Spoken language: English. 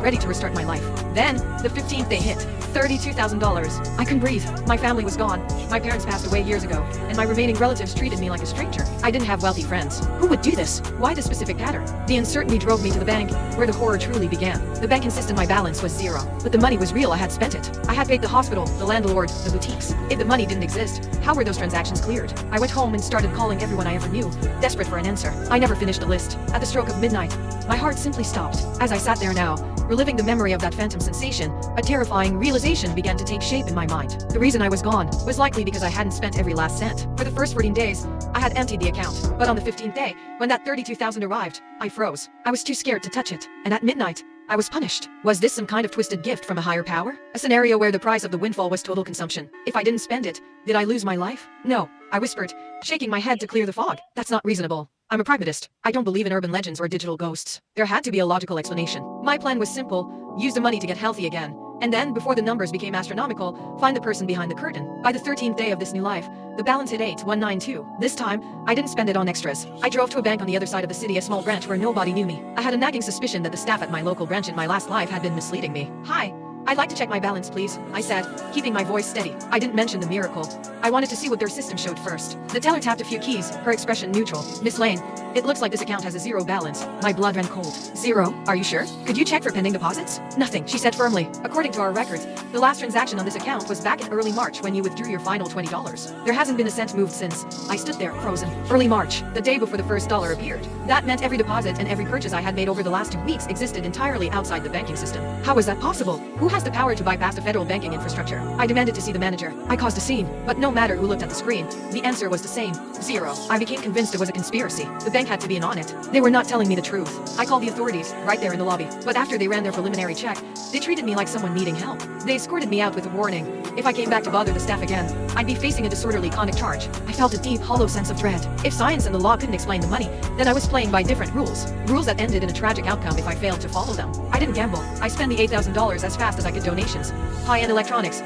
ready to restart my life. Then, the 15th day hit. $32,000. I couldn't breathe. My family was gone. My parents passed away years ago, and my remaining relatives treated me like a stranger. I didn't have wealthy friends. Who would do this? Why this specific pattern? The uncertainty drove me to the bank, where the horror truly began. The bank insisted my balance was zero, but the money was real. I had spent it. I had paid the hospital, the landlord, the boutiques. If the money didn't exist, how were those transactions cleared? I went home and started calling everyone I ever knew, desperate for an answer. I never finished the list. At the stroke of midnight, my heart simply stopped. As I sat there now, reliving the memory of that phantom sensation, a terrifying realization began to take shape in my mind. The reason I was gone was likely because I hadn't spent every last cent. For the first 14 days, I had emptied the account. But on the 15th day, when that 32,000 arrived, I froze. I was too scared to touch it. And at midnight, I was punished. Was this some kind of twisted gift from a higher power? A scenario where the price of the windfall was total consumption. If I didn't spend it, did I lose my life? No, I whispered, shaking my head to clear the fog. That's not reasonable. I'm a pragmatist. I don't believe in urban legends or digital ghosts. There had to be a logical explanation. My plan was simple: use the money to get healthy again. And then, before the numbers became astronomical, find the person behind the curtain. By the 13th day of this new life, the balance hit 8192. This time, I didn't spend it on extras. I drove to a bank on the other side of the city, a small branch where nobody knew me. I had a nagging suspicion that the staff at my local branch in my last life had been misleading me. "Hi, I'd like to check my balance, please," I said, keeping my voice steady. I didn't mention the miracle. I wanted to see what their system showed first. The teller tapped a few keys, her expression neutral. "Miss Lane, it looks like this account has a zero balance." My blood ran cold. "Zero? Are you sure? Could you check for pending deposits?" "Nothing," she said firmly. "According to our records, the last transaction on this account was back in early March when you withdrew your final $20. There hasn't been a cent moved since." I stood there, frozen. Early March, the day before the first dollar appeared. That meant every deposit and every purchase I had made over the last 2 weeks existed entirely outside the banking system. How was that possible? Who has the power to bypass the federal banking infrastructure? I demanded to see the manager. I caused a scene, but no matter who looked at the screen, the answer was the same: zero. I became convinced it was a conspiracy. The bank had to be in on it. They were not telling me the truth. I called the authorities, right there in the lobby. But after they ran their preliminary check, they treated me like someone needing help. They escorted me out with a warning: if I came back to bother the staff again, I'd be facing a disorderly conduct charge. I felt a deep, hollow sense of dread. If science and the law couldn't explain the money, then I was playing by different rules. Rules that ended in a tragic outcome if I failed to follow them. I didn't gamble. I spent the $8,000 as fast as I could. Donations, high-end electronics,